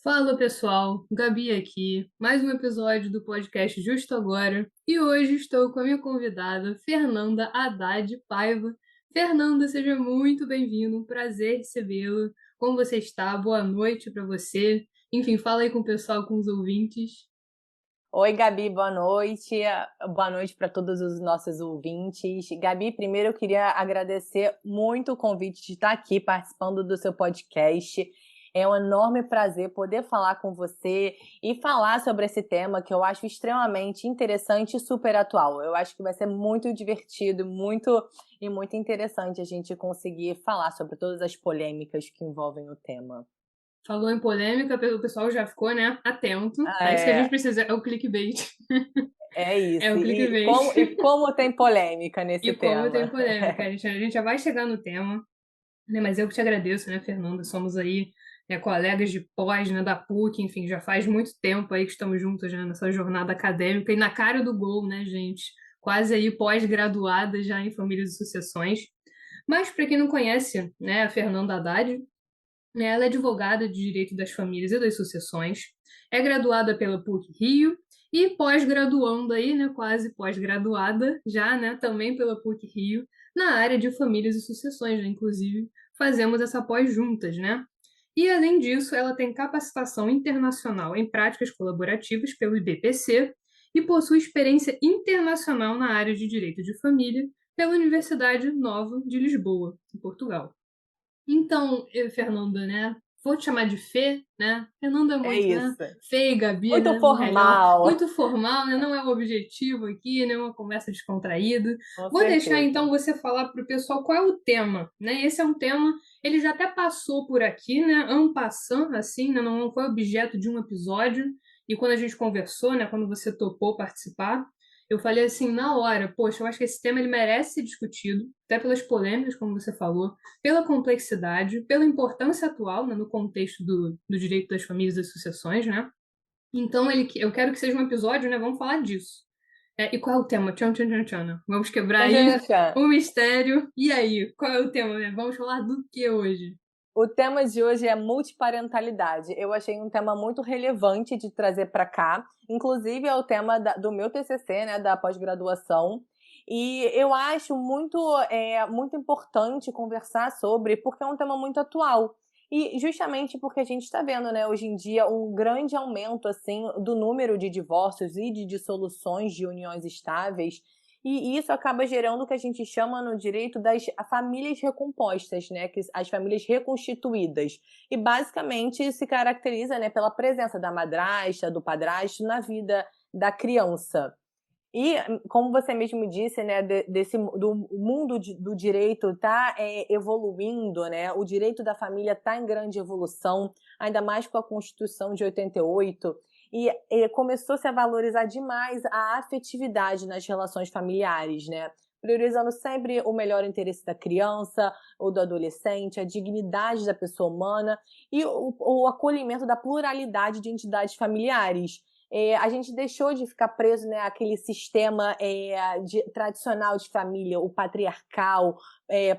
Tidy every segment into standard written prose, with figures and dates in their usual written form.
Fala pessoal, Gabi aqui, mais um episódio do podcast Justo Agora e hoje estou com a minha convidada Fernanda Haddad Paiva. Fernanda, seja muito bem-vinda, um prazer recebê-la. Como você está? Boa noite para você. Enfim, fala aí com o pessoal, com os ouvintes. Oi, Gabi, boa noite. Boa noite para todos os nossos ouvintes. Gabi, primeiro eu queria agradecer muito o convite de estar aqui participando do seu podcast. É um enorme prazer poder falar com você e falar sobre esse tema que eu acho extremamente interessante e super atual. Eu acho que vai ser muito divertido, muito interessante a gente conseguir falar sobre todas as polêmicas que envolvem o tema. Falou em polêmica, o pessoal já ficou, né, atento. É isso que a gente É, precisa, é o clickbait. é É isso. o E clickbait. como, e como tem polêmica E nesse como tem tema? polêmica, a gente já vai chegar no tema. Né, mas eu que te agradeço, né, Fernanda? Somos aí, né, colegas de pós, né, da PUC, enfim, já faz muito tempo aí que estamos juntos, né, nessa jornada acadêmica e na cara do gol, né, gente? Quase aí pós-graduada já em famílias e sucessões. Mas para quem não conhece, né, a Fernanda Haddad, né, ela é advogada de Direito das Famílias e das Sucessões, é graduada pela PUC Rio e pós-graduando aí, né, quase pós-graduada já, né, também pela PUC Rio, na área de famílias e sucessões, né, inclusive fazemos essa pós juntas, né? E além disso, ela tem capacitação internacional em práticas colaborativas pelo IBPC e possui experiência internacional na área de direito de família pela Universidade Nova de Lisboa, em Portugal. Então, Fernanda, né? Vou te chamar de Fê, né? Fernanda é É muito, né? isso. Fê e Gabi, Muito né? No melhor. formal, Muito formal, né? Não é o objetivo aqui, né? Uma conversa descontraída. com Vou deixar então certeza. você falar para o pessoal qual é o tema, né? Esse é um tema, ele já até passou por aqui, né? En passant, assim, né? Não foi objeto de um episódio. E quando a gente conversou, né? Quando você topou participar, eu falei assim na hora, poxa, eu acho que esse tema ele merece ser discutido, até pelas polêmicas, como você falou, pela complexidade, pela importância atual, né, no contexto do direito das famílias e das sucessões, né? Então, eu quero que seja um episódio, né? Vamos falar disso. E qual é o tema? Tchan, tchan, tchan, tchan, né? Vamos quebrar Tchan, aí tchan, tchan. o mistério. E aí, qual é o tema, né? Vamos falar do que hoje? O tema de hoje é multiparentalidade. Eu achei um tema muito relevante de trazer para cá. Inclusive, é o tema do meu TCC, né, da pós-graduação. E eu acho muito importante conversar sobre, porque é um tema muito atual. E justamente porque a gente está vendo, né, hoje em dia, um grande aumento assim do número de divórcios e de dissoluções de uniões estáveis. E isso acaba gerando o que a gente chama no direito das famílias recompostas, né? As famílias reconstituídas. E basicamente se caracteriza, né, pela presença da madrasta, do padrasto na vida da criança. E, como você mesmo disse, né, do mundo do direito está evoluindo, né? O direito da família está em grande evolução, ainda mais com a Constituição de 88. E começou-se a valorizar demais a afetividade nas relações familiares, né? Priorizando sempre o melhor interesse da criança, ou do adolescente, a dignidade da pessoa humana e o acolhimento da pluralidade de entidades familiares. A gente deixou de ficar preso, né, àquele sistema tradicional de família, o patriarcal,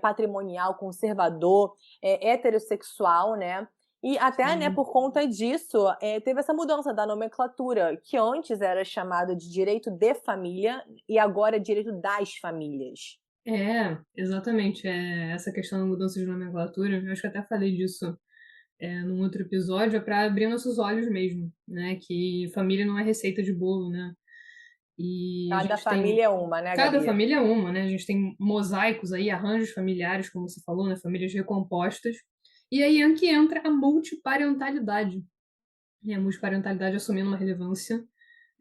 patrimonial, conservador, heterossexual, né? E até, né, Sim. por conta disso, teve essa mudança da nomenclatura, que antes era chamado de direito de família e agora é direito das famílias. Exatamente. Essa questão da mudança de nomenclatura, eu acho que até falei disso num outro episódio, é para abrir nossos olhos mesmo, né? Que família não é receita de bolo, né? E a Cada gente tem. família é uma, né, Cada Gabi? família é uma, né? A gente tem mosaicos aí, arranjos familiares, como você falou, né? Famílias recompostas. E aí é que entra a multiparentalidade. E a multiparentalidade assumindo uma relevância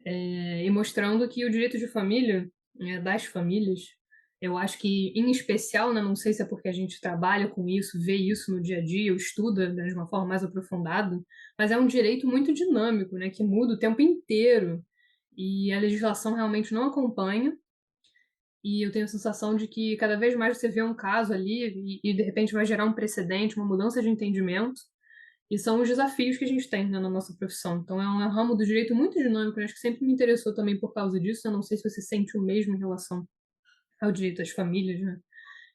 e mostrando que o direito de família, das famílias, eu acho que, em especial, né, não sei se é porque a gente trabalha com isso, vê isso no dia a dia, ou estuda, né, de uma forma mais aprofundada, mas é um direito muito dinâmico, né, que muda o tempo inteiro e a legislação realmente não acompanha. E eu tenho a sensação de que cada vez mais você vê um caso ali e de repente vai gerar um precedente, uma mudança de entendimento. E são os desafios que a gente tem, né, na nossa profissão. Então é um ramo do direito muito dinâmico, né? Acho que sempre me interessou também por causa disso. Eu não sei se você sente o mesmo em relação ao direito às famílias, né?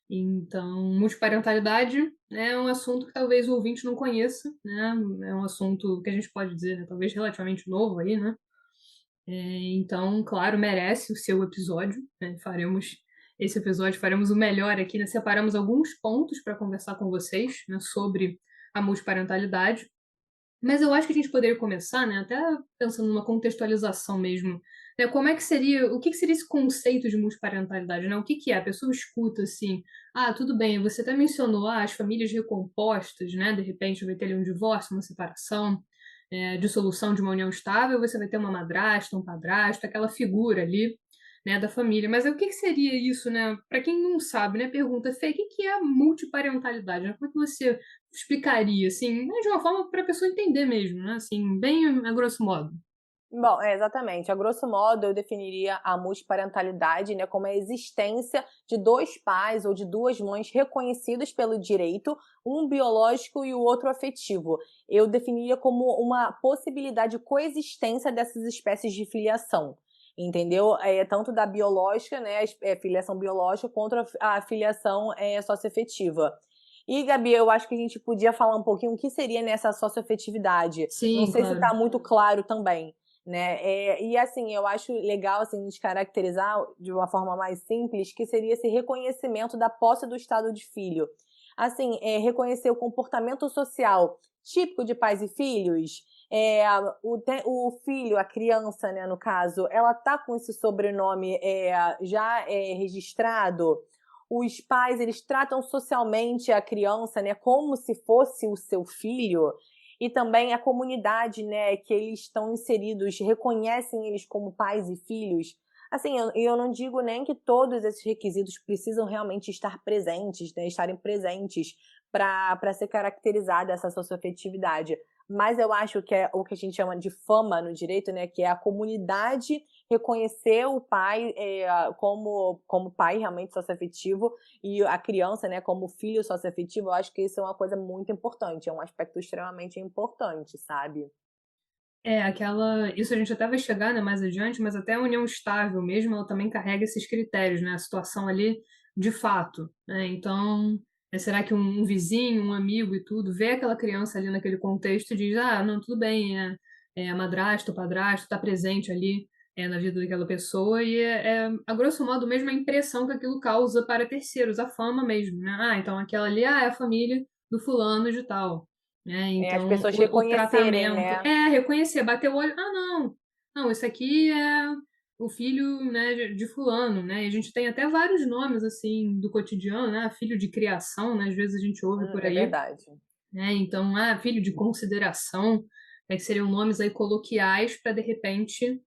Então, multiparentalidade é um assunto que talvez o ouvinte não conheça, né? É um assunto que a gente pode dizer, né, talvez relativamente novo aí, né? Então, claro, merece o seu episódio, né? Faremos esse episódio, faremos o melhor aqui, né? Separamos alguns pontos para conversar com vocês, né, sobre a multiparentalidade. Mas eu acho que a gente poderia começar, né, até pensando numa contextualização mesmo, né, como é que seria, o que seria esse conceito de multiparentalidade, né? O que é? A pessoa escuta assim, ah, tudo bem, você até mencionou as famílias recompostas, né? De repente vai ter ali um divórcio, uma separação, dissolução de uma união estável, você vai ter uma madrasta, um padrasto, aquela figura ali, né, da família. Mas o que seria isso, né? Para quem não sabe, né, pergunta, Fê, o que é a multiparentalidade? Né? Como é que você explicaria, assim, né, de uma forma para a pessoa entender mesmo, né? Assim, bem a grosso modo. Bom, exatamente. A grosso modo, eu definiria a multiparentalidade, né, como a existência de dois pais ou de duas mães reconhecidos pelo direito, um biológico e o outro afetivo. Eu definiria como uma possibilidade de coexistência dessas espécies de filiação. Entendeu? Tanto da biológica, né, filiação biológica, contra a filiação socioafetiva. E, Gabi, eu acho que a gente podia falar um pouquinho o que seria nessa socioafetividade. Não Sim, sei se claro. está muito claro também, né? E assim, eu acho legal assim, a gente caracterizar de uma forma mais simples, que seria esse reconhecimento da posse do estado de filho. Assim, reconhecer o comportamento social típico de pais e filhos. O filho, a criança, né, no caso, ela tá com esse sobrenome já registrado. Os pais, eles tratam socialmente a criança, né, como se fosse o seu filho, e também a comunidade, né, que eles estão inseridos, reconhecem eles como pais e filhos. Assim, eu não digo nem que todos esses requisitos precisam realmente estar presentes, né, estarem presentes para ser caracterizada essa socioafetividade. Mas eu acho que é o que a gente chama de fama no direito, né, que é a comunidade reconhecer o pai como pai realmente socioafetivo e a criança, né, como filho socioafetivo. Eu acho que isso é uma coisa muito importante, é um aspecto extremamente importante, sabe? Isso a gente até vai chegar, né, mais adiante, mas até a união estável mesmo, ela também carrega esses critérios, né, a situação ali de fato, né, então, será que um vizinho, um amigo e tudo, vê aquela criança ali naquele contexto e diz, ah, não, tudo bem, a madrasta, o padrasto está presente ali, na vida daquela pessoa e a grosso modo, mesmo a impressão que aquilo causa para terceiros, a fama mesmo, né, ah, então aquela ali, é a família do fulano de tal, né? As Então, pessoas o reconhecerem, tratamento né? reconhecer, bater o olho, ah, não, não, esse aqui é o filho, né, de fulano, né? E a gente tem até vários nomes assim do cotidiano, né? Filho de criação, né? Às vezes a gente ouve por É aí, verdade. né? Então, filho de consideração, né, que seriam nomes aí coloquiais para de repente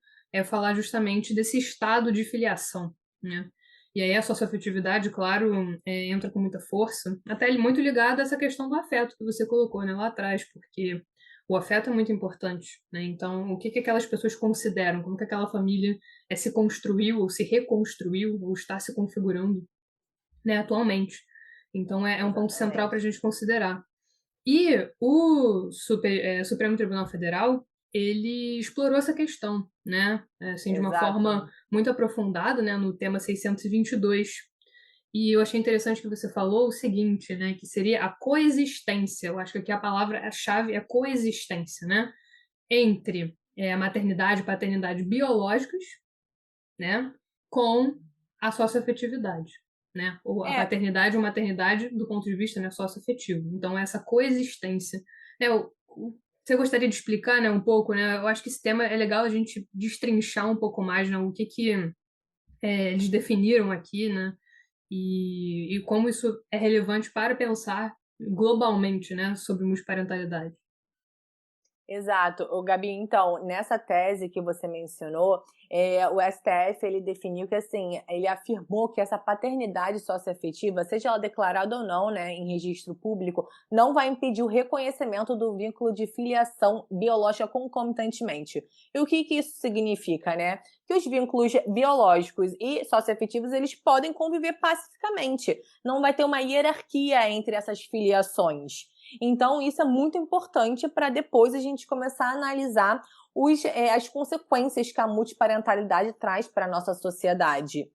falar justamente desse estado de filiação, né? E aí a socioafetividade, claro, entra com muita força, até muito ligada a essa questão do afeto que você colocou, né, lá atrás, porque o afeto é muito importante, né? Então, o que aquelas pessoas consideram, como que aquela família se construiu, ou se reconstruiu, ou está se configurando, né, atualmente. Então, é um ponto central para a Exatamente. gente considerar. E o Supremo Tribunal Federal, ele explorou essa questão, né? Assim, de uma Exato. forma muito aprofundada, né? No tema 622. E eu achei interessante que você falou o seguinte, né? Que seria a coexistência. Eu acho que aqui a palavra-chave é coexistência, né? Entre a maternidade e paternidade biológicas, né? Com a socioafetividade, né? Ou a É, paternidade ou maternidade do ponto de vista, né, socioafetivo. Então, essa coexistência. Você gostaria de explicar, né, um pouco, né? Eu acho que esse tema é legal a gente destrinchar um pouco mais, né? O que eles definiram aqui, né? E como isso é relevante para pensar globalmente, né, sobre multiparentalidade. exato. O Gabi, então, nessa tese que você mencionou, o STF ele definiu que assim, ele afirmou que essa paternidade socioafetiva, seja ela declarada ou não, né, em registro público, não vai impedir o reconhecimento do vínculo de filiação biológica concomitantemente. E o que isso significa, né? Que os vínculos biológicos e socioafetivos eles podem conviver pacificamente. Não vai ter uma hierarquia entre essas filiações. Então, isso é muito importante para depois a gente começar a analisar as consequências que a multiparentalidade traz para a nossa sociedade.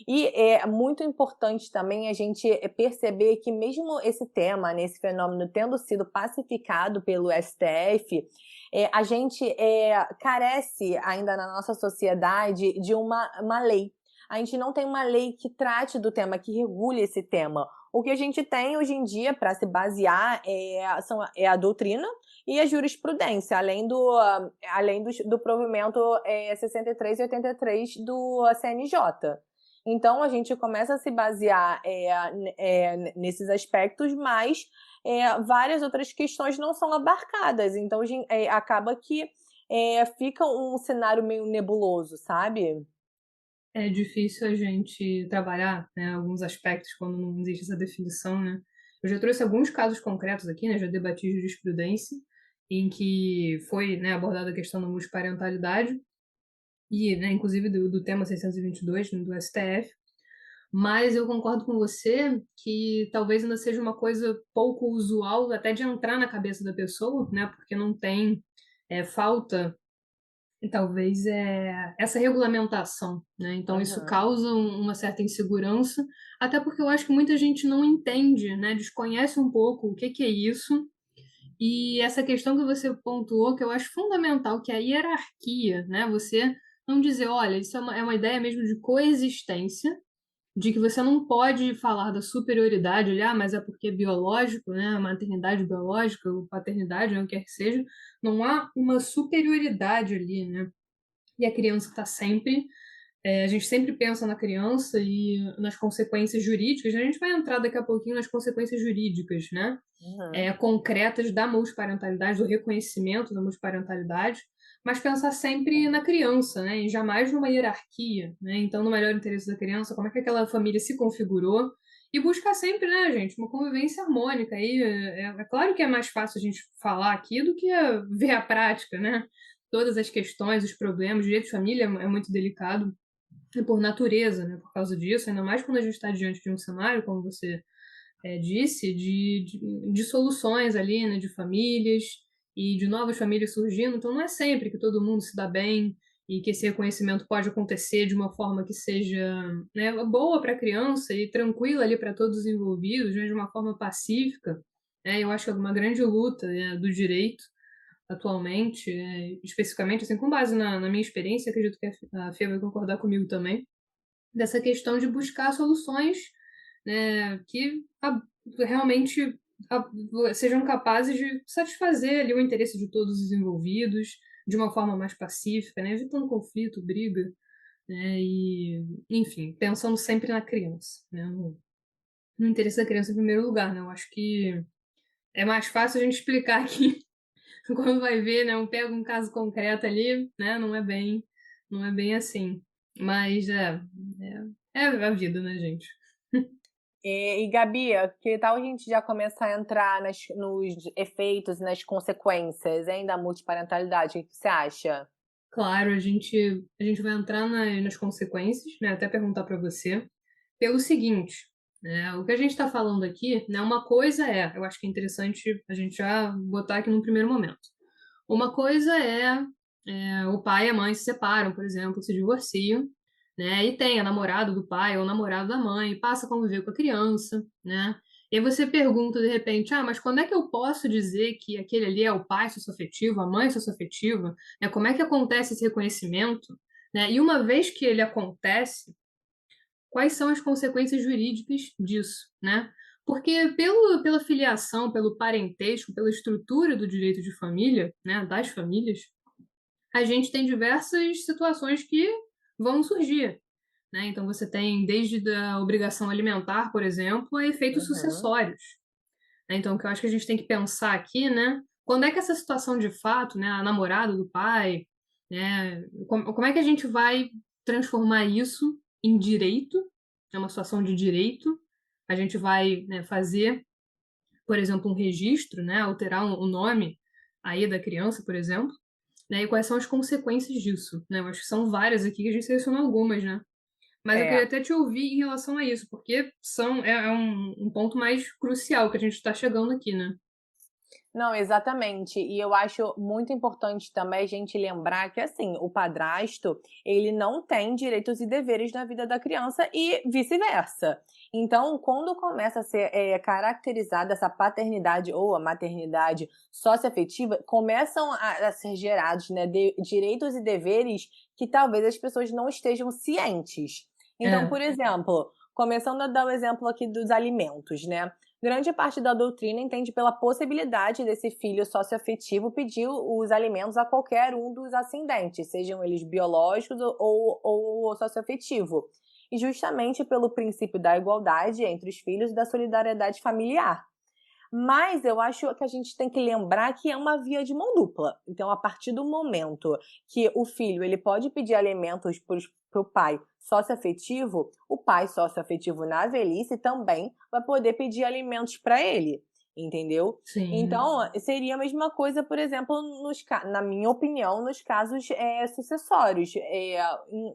E é muito importante também a gente perceber que mesmo esse tema, né, esse fenômeno tendo sido pacificado pelo STF, a gente carece ainda na nossa sociedade de uma lei. A gente não tem uma lei que trate do tema, que regule esse tema. O que a gente tem hoje em dia para se basear é a doutrina e a jurisprudência, além do provimento 63 e 83 do CNJ. Então, a gente começa a se basear nesses aspectos, mas várias outras questões não são abarcadas. Então, acaba que fica um cenário meio nebuloso, sabe? É difícil a gente trabalhar, né, alguns aspectos quando não existe essa definição, né? Eu já trouxe alguns casos concretos aqui, né? Já debati jurisprudência em que foi, né, abordada a questão da multiparentalidade e, né, inclusive do tema 622 do STF. Mas eu concordo com você que talvez ainda seja uma coisa pouco usual até de entrar na cabeça da pessoa, né? Porque não tem falta e talvez essa regulamentação, né? Então isso Uhum. causa uma certa insegurança, até porque eu acho que muita gente não entende, né? Desconhece um pouco o que que é isso. E essa questão que você pontuou, que eu acho fundamental, que é a hierarquia, né? Você não dizer, olha, isso é uma ideia mesmo de coexistência, de que você não pode falar da superioridade, mas é porque é biológico, né? A maternidade biológica, ou paternidade, né? O que quer que seja, não há uma superioridade ali, né? E a criança está sempre. A gente sempre pensa na criança e nas consequências jurídicas, né? A gente vai entrar daqui a pouquinho nas consequências jurídicas, né? Uhum. Concretas da multiparentalidade, do reconhecimento da multiparentalidade, mas pensar sempre na criança, né? E jamais numa hierarquia, né? Então, no melhor interesse da criança, como é que aquela família se configurou e buscar sempre, né, gente, uma convivência harmônica. Aí, claro que é mais fácil a gente falar aqui do que ver a prática, né? Todas as questões, os problemas, o direito de família é muito delicado por natureza, né? Por causa disso, ainda mais quando a gente está diante de um cenário, como você disse, de soluções ali, né, de famílias e de novas famílias surgindo. Então, não é sempre que todo mundo se dá bem e que esse reconhecimento pode acontecer de uma forma que seja, né, boa para a criança e tranquila ali para todos os envolvidos, né, de uma forma pacífica. Eu acho que é uma grande luta, né, do direito atualmente, especificamente, assim, com base na minha experiência, acredito que a Fê vai concordar comigo também, dessa questão de buscar soluções, né, que realmente sejam capazes de satisfazer ali o interesse de todos os envolvidos de uma forma mais pacífica, né, evitando conflito, briga, né, e, enfim, pensando sempre na criança, né, no interesse da criança em primeiro lugar, né, eu acho que é mais fácil a gente explicar aqui quando vai ver, né, pega um caso concreto ali, né, não é bem assim, mas é a vida, né, gente? E Gabi, que tal a gente já começar a entrar nos efeitos e nas consequências, hein, da multiparentalidade? O que você acha? Claro, a gente vai entrar nas consequências, né? Até perguntar para você, pelo seguinte, né? O que a gente está falando aqui, né? Uma coisa eu acho que é interessante a gente já botar aqui no primeiro momento. Uma coisa o pai e a mãe se separam, por exemplo, se divorciam, né? E tem a namorada do pai ou o namorado da mãe, passa a conviver com a criança, né? E aí você pergunta de repente, mas quando é que eu posso dizer que aquele ali é o pai socioafetivo, a mãe socioafetiva, né? Como é que acontece esse reconhecimento, né? E uma vez que ele acontece, quais são as consequências jurídicas disso, né? Porque pela filiação, pelo parentesco, pela estrutura do direito de família, né, das famílias, a gente tem diversas situações que vão surgir, né? Então você tem desde a obrigação alimentar, por exemplo, a efeitos Uhum. sucessórios, né? Então o que eu acho que a gente tem que pensar aqui, né? Quando é que essa situação de fato, né, a namorada do pai, né, como é que a gente vai transformar isso em direito, é uma situação de direito? A gente vai, né, fazer, por exemplo, um registro, né, alterar o nome aí da criança, por exemplo, né, e quais são as consequências disso, né? Eu acho que são várias aqui, que a gente selecionou algumas, né? Mas eu queria É. até te ouvir em relação a isso, porque é um ponto mais crucial que a gente está chegando aqui, né? Não, exatamente. E eu acho muito importante também a gente lembrar que, assim, o padrasto, ele não tem direitos e deveres na vida da criança e vice-versa. Então, quando começa a ser caracterizada essa paternidade ou a maternidade socioafetiva, começam a ser gerados, né, direitos e deveres que talvez as pessoas não estejam cientes. Então, É, por exemplo, começando a dar o exemplo aqui dos alimentos, né? Grande parte da doutrina entende pela possibilidade desse filho socioafetivo pedir os alimentos a qualquer um dos ascendentes, sejam eles biológicos ou socioafetivo. E justamente pelo princípio da igualdade entre os filhos e da solidariedade familiar. Mas eu acho que a gente tem que lembrar que é uma via de mão dupla. Então, a partir do momento que o filho ele pode pedir alimentos para o pai socioafetivo, o pai socioafetivo na velhice também vai poder pedir alimentos para ele, entendeu? sim, Então, seria a mesma coisa, por exemplo, na minha opinião, nos casos sucessórios,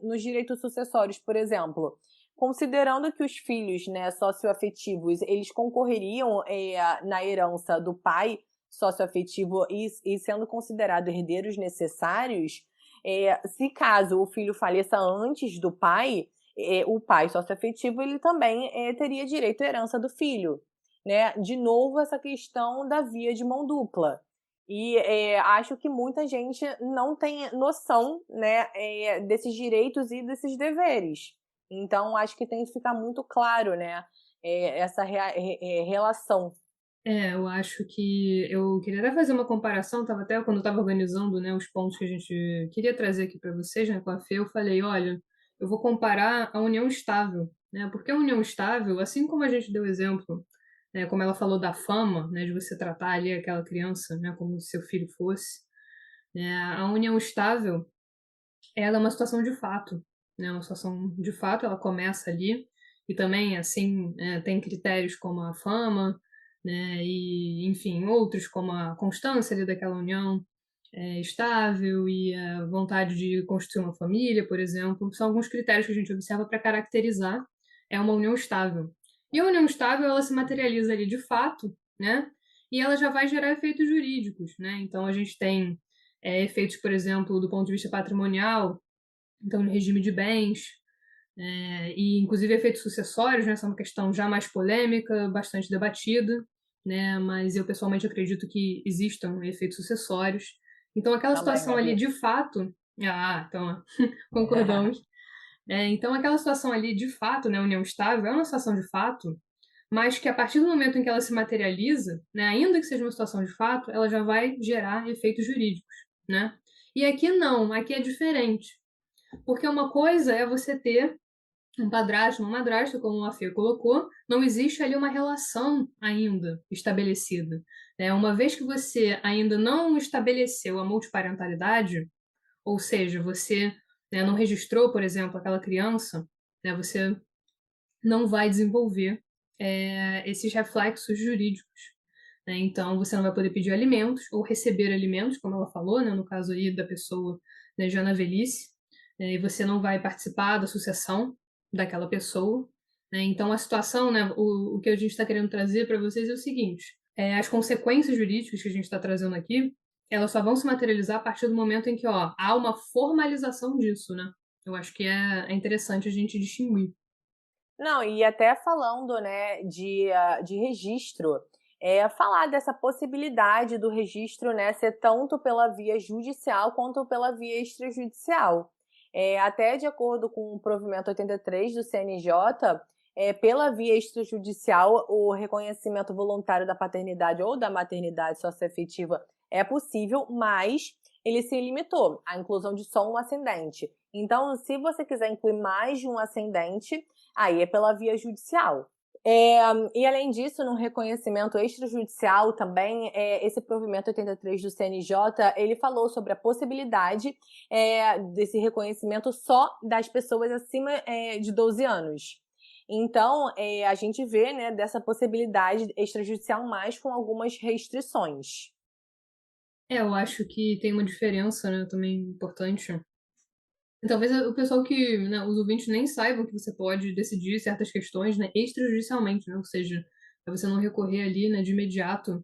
nos direitos sucessórios, por exemplo. Considerando que os filhos, né, socioafetivos, eles concorreriam na herança do pai socioafetivo e sendo considerados herdeiros necessários, se caso o filho faleça antes do pai, o pai socioafetivo ele também teria direito à herança do filho, né? De novo, essa questão da via de mão dupla. E acho que muita gente não tem noção, né, desses direitos e desses deveres. Então, acho que tem que ficar muito claro, né, essa relação. eu acho que eu queria até fazer uma comparação, tava até quando eu estava organizando, né, os pontos que a gente queria trazer aqui para vocês, né, com a Fê, eu falei, olha, eu vou comparar a união estável, né, porque a união estável, assim como a gente deu exemplo, né, como ela falou da fama, né, de você tratar ali aquela criança, né, como se seu filho fosse, né, a união estável, ela é uma situação de fato, né, uma situação de fato, ela começa ali, e também, assim, tem critérios como a fama, né, e, enfim, outros como a constância ali daquela união estável e a vontade de construir uma família, por exemplo, são alguns critérios que a gente observa para caracterizar uma união estável. E a união estável, ela se materializa ali de fato, né, e ela já vai gerar efeitos jurídicos, né, então a gente tem efeitos, por exemplo, do ponto de vista patrimonial, então no regime de bens, e inclusive efeitos sucessórios, né, essa é uma questão já mais polêmica, bastante debatida, né, mas eu pessoalmente acredito que existam efeitos sucessórios. Então aquela Também, situação ali Gabi. de fato, então concordamos. Então aquela situação ali de fato, né, união estável, é uma situação de fato, mas que a partir do momento em que ela se materializa, né, ainda que seja uma situação de fato, ela já vai gerar efeitos jurídicos, né? E aqui não, aqui é diferente. Porque uma coisa é você ter um padrasto, uma madrasta, como a Fê colocou, não existe ali uma relação ainda estabelecida. Uma vez que você ainda não estabeleceu a multiparentalidade, ou seja, você não registrou, por exemplo, aquela criança, você não vai desenvolver esses reflexos jurídicos. Então, você não vai poder pedir alimentos ou receber alimentos, como ela falou, né, no caso aí da pessoa já na velhice, e você não vai participar da sucessão daquela pessoa. Então, a situação, né, o que a gente está querendo trazer para vocês é o seguinte: as consequências jurídicas que a gente está trazendo aqui, elas só vão se materializar a partir do momento em que há uma formalização disso, né? Eu acho que é interessante a gente distinguir. Não, e até falando, né, de registro, falar dessa possibilidade do registro, né, ser tanto pela via judicial quanto pela via extrajudicial. Até de acordo com o provimento 83 do CNJ, pela via extrajudicial, o reconhecimento voluntário da paternidade ou da maternidade socioafetiva é possível, mas ele se limitou à inclusão de só um ascendente. Então, se você quiser incluir mais de um ascendente, aí é pela via judicial. E além disso, no reconhecimento extrajudicial também, esse provimento 83 do CNJ, ele falou sobre a possibilidade desse reconhecimento só das pessoas acima de 12 anos. Então, a gente vê, né, dessa possibilidade extrajudicial, mais com algumas restrições. Eu acho que tem uma diferença, né, também importante. Talvez o pessoal que, né, os ouvintes nem saibam que você pode decidir certas questões, né, extrajudicialmente, né, ou seja, é você não recorrer ali, né, de imediato,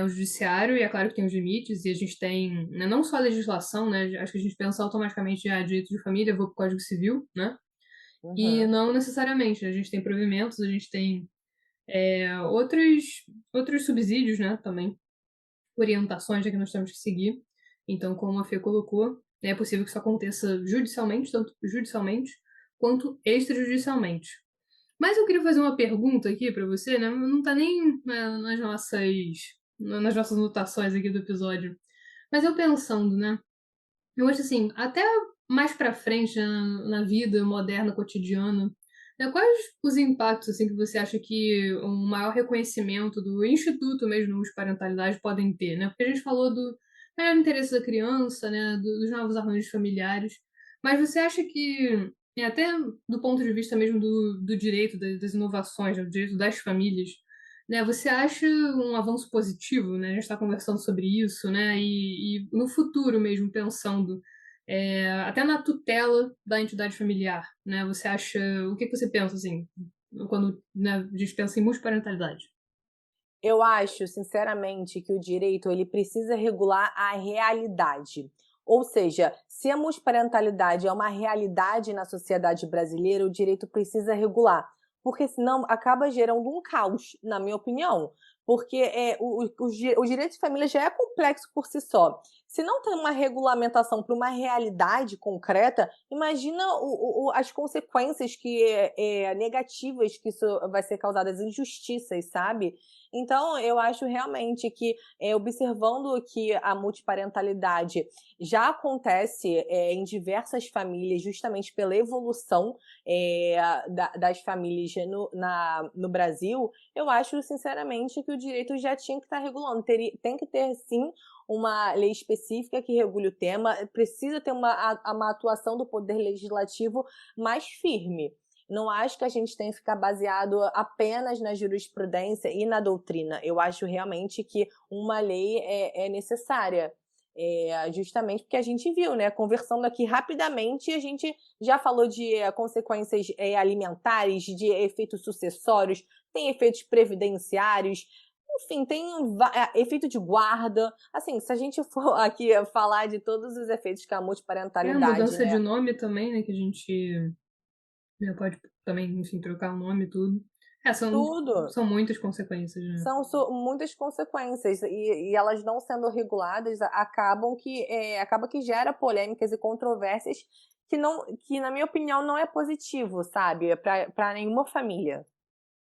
o judiciário, e é claro que tem os limites, e a gente tem, né, não só a legislação, né, acho que a gente pensa automaticamente, direito de família, vou para o Código Civil, né, e Uhum. não necessariamente, a gente tem provimentos, a gente tem outros subsídios, né, também, orientações que nós temos que seguir. Então, como a Fê colocou, é possível que isso aconteça judicialmente, tanto judicialmente quanto extrajudicialmente. Mas eu queria fazer uma pergunta aqui para você, né? Não tá nem nas nossas anotações aqui do episódio. Mas eu pensando, né? Eu acho assim, até mais para frente na vida moderna, cotidiana, né, quais os impactos assim que você acha que um maior reconhecimento do instituto mesmo de parentalidade podem ter, né? Porque a gente falou do melhor interesse da criança, né, dos novos arranjos familiares, mas você acha que até do ponto de vista mesmo do direito, das inovações, né, do direito das famílias, né, você acha um avanço positivo, né? A gente está conversando sobre isso, né? E no futuro mesmo, pensando até na tutela da entidade familiar, né? Você acha, o que você pensa assim, quando, né, a gente pensa em multiparentalidade? Eu acho, sinceramente, que o direito ele precisa regular a realidade. Ou seja, se a multiparentalidade é uma realidade na sociedade brasileira, o direito precisa regular, porque senão acaba gerando um caos, na minha opinião. Porque o direito de família já é complexo por si só. Se não tem uma regulamentação para uma realidade concreta, imagina as consequências negativas que isso vai ser causado, as injustiças, sabe? Então, eu acho realmente que, observando que a multiparentalidade já acontece, em diversas famílias, justamente pela evolução, das famílias no Brasil, eu acho, sinceramente, que o direito já tinha que estar regulando. Tem que ter, sim, uma lei específica que regule o tema, precisa ter uma atuação do poder legislativo mais firme. Não acho que a gente tem que ficar baseado apenas na jurisprudência e na doutrina. Eu acho realmente que uma lei é necessária. Justamente porque a gente viu, né? Conversando aqui rapidamente, a gente já falou de consequências alimentares, de efeitos sucessórios, tem efeitos previdenciários, enfim, tem efeito de guarda. Assim, se a gente for aqui falar de todos os efeitos que a A multiparentalidade, mudança de né? nome também, né, que a gente pode também, enfim, trocar o nome e tudo. Tudo. São muitas consequências, né? São muitas consequências e elas não sendo reguladas acaba que gera polêmicas e controvérsias que na minha opinião não é positivo, sabe, para nenhuma família.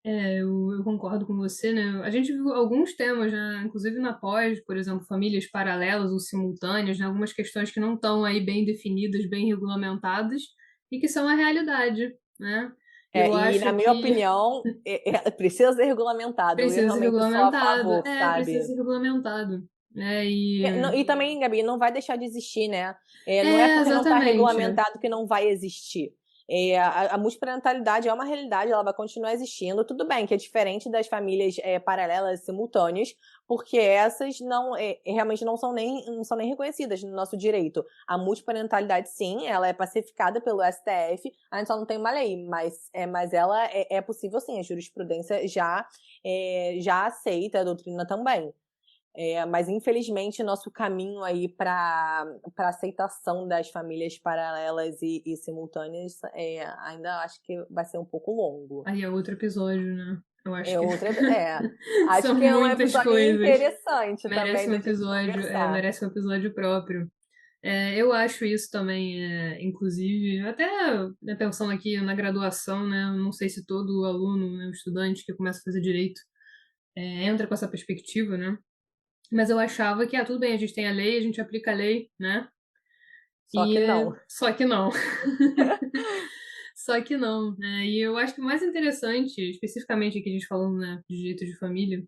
Eu concordo com você, né? A gente viu alguns temas, né? Inclusive na pós, por exemplo, famílias paralelas ou simultâneas, né? Algumas questões que não estão aí bem definidas, bem regulamentadas e que são a realidade, né? Eu E na acho minha que opinião, precisa ser regulamentado. Eu precisa ser realmente sou a regulamentado. favor, Precisa sabe? ser regulamentado, né? E E também, Gabi, não vai deixar de existir, né? Não é porque não está exatamente. regulamentado que não vai existir. A multiparentalidade é uma realidade, ela vai continuar existindo. Tudo bem que é diferente das famílias paralelas simultâneas, porque essas realmente não são nem reconhecidas no nosso direito. A multiparentalidade, sim, ela é pacificada pelo STF, a gente só não tem uma lei, mas ela é possível sim, a jurisprudência já aceita, a doutrina também. Mas infelizmente nosso caminho aí para aceitação das famílias paralelas e simultâneas ainda acho que vai ser um pouco longo. Aí é outro episódio, né? Eu acho É que outra, acho são que é um muitas episódio coisas. interessante também da gente conversar. Merece um episódio próprio. Eu acho isso também, inclusive, até né, pensando aqui na graduação, né? Não sei se todo aluno, né, estudante que começa a fazer direito entra com essa perspectiva, né? Mas eu achava que, tudo bem, a gente tem a lei, a gente aplica a lei, né? Só que não. Só que não. Só que não, né? E eu acho que o mais interessante, especificamente aqui a gente falando, né, de direito de família,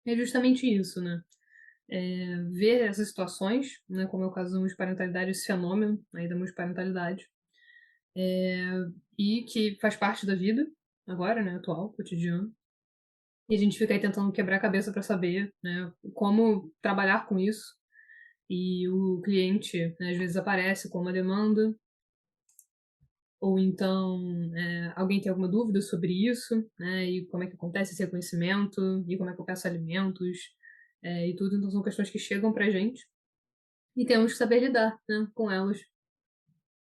é justamente isso, né? Ver essas situações, né, como é o caso da multiparentalidade, esse fenômeno aí da multiparentalidade, e que faz parte da vida, agora, né, atual, cotidiano. E a gente fica aí tentando quebrar a cabeça para saber, né, como trabalhar com isso. E o cliente, né, às vezes aparece com uma demanda, ou então alguém tem alguma dúvida sobre isso, né, e como é que acontece esse reconhecimento, e como é que eu peço alimentos, e tudo, então são questões que chegam pra gente e temos que saber lidar, né, com elas.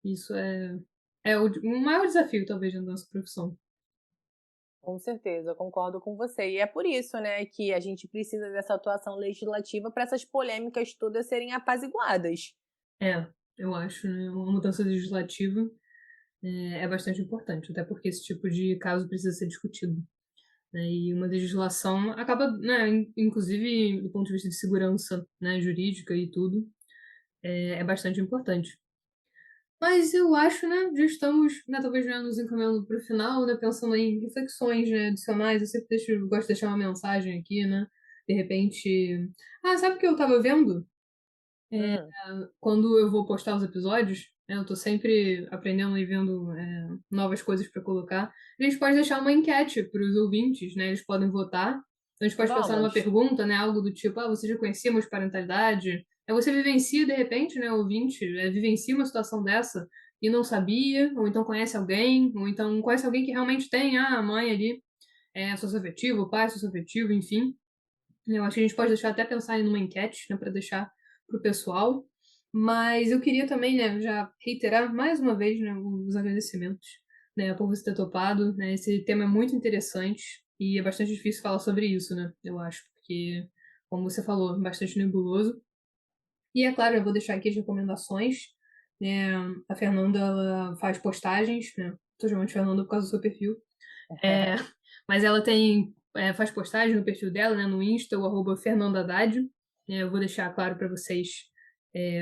Isso é o maior desafio, talvez, da nossa profissão. Com certeza, eu concordo com você. E é por isso, né, que a gente precisa dessa atuação legislativa para essas polêmicas todas serem apaziguadas. É, eu acho, né, uma mudança legislativa é bastante importante, até porque esse tipo de caso precisa ser discutido, né, e uma legislação acaba, né, inclusive do ponto de vista de segurança, né, jurídica e tudo, é bastante importante. Mas eu acho, né, já estamos, né, talvez já nos encaminhando para o final, né, pensando em reflexões, né, adicionais. Eu sempre gosto de deixar uma mensagem aqui, né, de repente. Ah, sabe o que eu tava vendo? Hum, Quando eu vou postar os episódios, né, eu tô sempre aprendendo e vendo novas coisas para colocar. A gente pode deixar uma enquete para os ouvintes, né, eles podem votar. Então, a gente pode pensar numa vamos. pergunta, né, algo do tipo, você já conhecia multiparentalidade? Você vivencia, de repente, né, ouvinte, vivencia uma situação dessa e não sabia, ou então conhece alguém, ou então conhece alguém que realmente tem a mãe ali, socioafetivo, o pai socioafetivo, enfim. Eu acho que a gente pode deixar até pensar em uma enquete, né, para deixar pro pessoal. Mas eu queria também, né, já reiterar mais uma vez, né, os agradecimentos, né, por você ter topado, né? Esse tema é muito interessante e é bastante difícil falar sobre isso, né? Eu acho, porque, como você falou, é bastante nebuloso. E é claro, eu vou deixar aqui as recomendações, né? A Fernanda, ela faz postagens, né? Tô chamando de Fernanda por causa do seu perfil. É, mas ela faz postagem no perfil dela, né, no Insta, o @Fernanda Haddad. Eu vou deixar claro para vocês,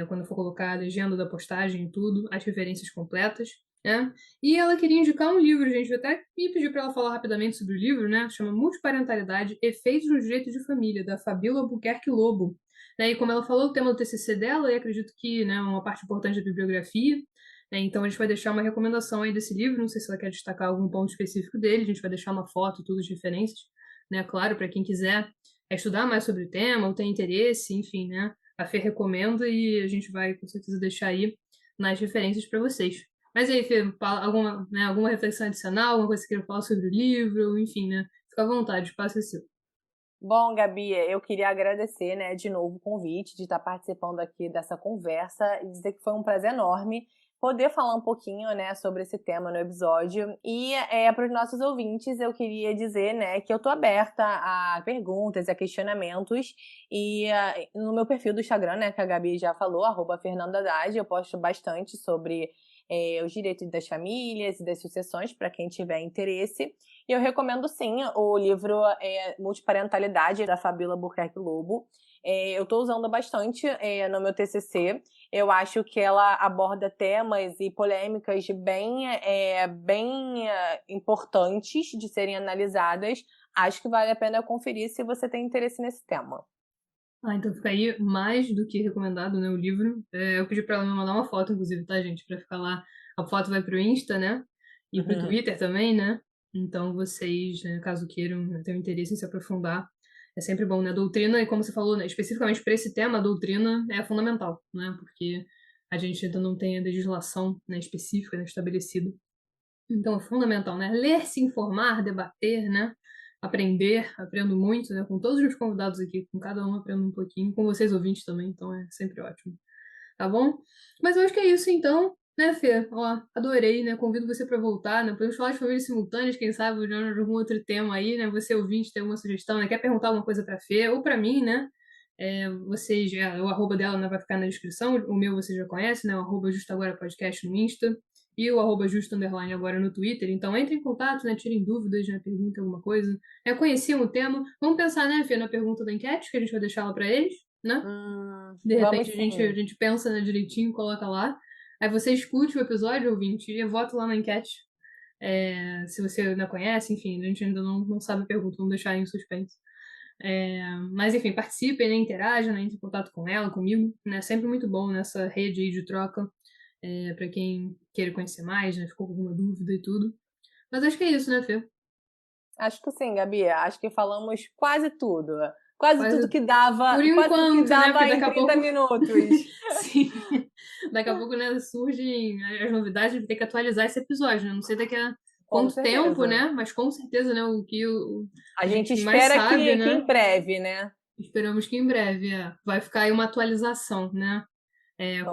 quando eu for colocar a legenda da postagem e tudo, as referências completas. Né? E ela queria indicar um livro, gente. Eu até ia pedir para ela falar rapidamente sobre o livro, né? Chama Multiparentalidade, Efeitos no Direito de Família, da Fabíola Albuquerque Lobo. Né? E como ela falou, o tema do TCC dela, e acredito que, né, uma parte importante da bibliografia, então a gente vai deixar uma recomendação aí desse livro, não sei se ela quer destacar algum ponto específico dele, a gente vai deixar uma foto, tudo de referências, né? Claro, para quem quiser estudar mais sobre o tema ou tem interesse, enfim, né? A Fê recomenda e a gente vai com certeza deixar aí nas referências para vocês. Mas aí, Fê, alguma reflexão adicional, alguma coisa que você queira falar sobre o livro, enfim, né? Fica à vontade, o espaço é seu. Bom, Gabi, eu queria agradecer, né, de novo o convite de estar participando aqui dessa conversa e dizer que foi um prazer enorme poder falar um pouquinho, né, sobre esse tema no episódio. E para os nossos ouvintes, eu queria dizer, né, que eu tô aberta a perguntas, a questionamentos e no meu perfil do Instagram, né, que a Gabi já falou, @FernandaHaddad, eu posto bastante sobre os direitos das famílias e das sucessões para quem tiver interesse. E eu recomendo sim o livro Multiparentalidade, da Fabíola Albuquerque Lobo. Eu estou usando bastante no meu TCC. Eu acho que ela aborda temas e polêmicas bem importantes de serem analisadas. Acho que vale a pena conferir se você tem interesse nesse tema. Então fica aí mais do que recomendado, né, o livro. Eu pedi pra ela me mandar uma foto, inclusive, tá, gente? Pra ficar lá. A foto vai pro Insta, né? E pro Twitter também, né? Então vocês, né, caso queiram, né, tenham interesse em se aprofundar, é sempre bom, né? Doutrina, e como você falou, né, especificamente para esse tema, a doutrina é fundamental, né? Porque a gente ainda não tem a legislação, né, específica, né, estabelecida. Então é fundamental, né? Ler, se informar, debater, né? Aprender, aprendo muito, né? Com todos os convidados aqui, com cada um aprendo um pouquinho, com vocês ouvintes também, então é sempre ótimo. Tá bom? Mas eu acho que é isso então, né, Fê? Ó, adorei, né? Convido você para voltar, né? Podemos falar de famílias simultâneas, quem sabe, de algum outro tema aí, né? Você ouvinte tem alguma sugestão, né? Quer perguntar alguma coisa pra Fê ou pra mim, né? O arroba dela, né, vai ficar na descrição, o meu você já conhece, né? O arroba Justo Agora Podcast no Insta e o arroba Justo Underline agora no Twitter. Então entre em contato, né? Tirem dúvidas, né? Perguntem alguma coisa. Conheciam o tema. Vamos pensar, né, Fê, na pergunta da enquete, que a gente vai deixar lá pra eles, né? De Vamos repente a sim. gente pensa, né, direitinho, coloca lá. Aí você escute o episódio, ouvinte, e vota lá na enquete. Se você ainda conhece, enfim, a gente ainda não sabe a pergunta, vamos deixar em suspense. Mas enfim, participem, né, interajam, né, entre em contato com ela, comigo, né, sempre muito bom nessa rede aí de troca, para quem queira conhecer mais, né, ficou com alguma dúvida e tudo. Mas acho que é isso, né, Fê? Acho que sim, Gabi. Acho que falamos quase tudo. Quase tudo Quase que dava, por quase tudo que enquanto, né, porque dava em daqui a 30 pouco. minutos. Sim. Daqui a pouco, né, surgem as novidades, vai ter que atualizar esse episódio, né? Não sei daqui a Com quanto tempo, certeza. né? Mas com certeza, né, o que A a gente gente mais espera sabe, que né? em breve, né? Esperamos que em breve, vai ficar aí uma atualização, né?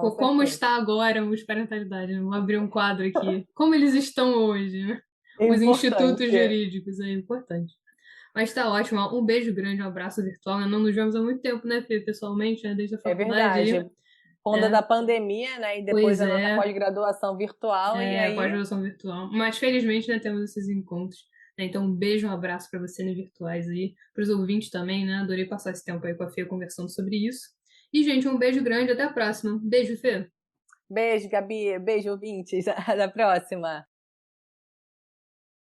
Com Como certeza. está agora os parentalidade, né? Vou abrir um quadro aqui. Como eles estão hoje, né? Os institutos Importante. jurídicos, é importante. Mas tá ótimo, um beijo grande, um abraço virtual, né? Não nos vemos há muito tempo, né, Fê? Pessoalmente, né? Desde a É faculdade aí. verdade. Conta É, da pandemia, né? E depois pois a nossa é, pós-graduação virtual, e aí pós-graduação virtual. Mas felizmente, né, temos esses encontros. Né? Então, um beijo, um abraço para você, né, virtuais aí. Para os ouvintes também, né? Adorei passar esse tempo aí com a Fê conversando sobre isso. E, gente, um beijo grande, até a próxima. Beijo, Fê. beijo, Gabi, beijo, ouvintes, até a próxima.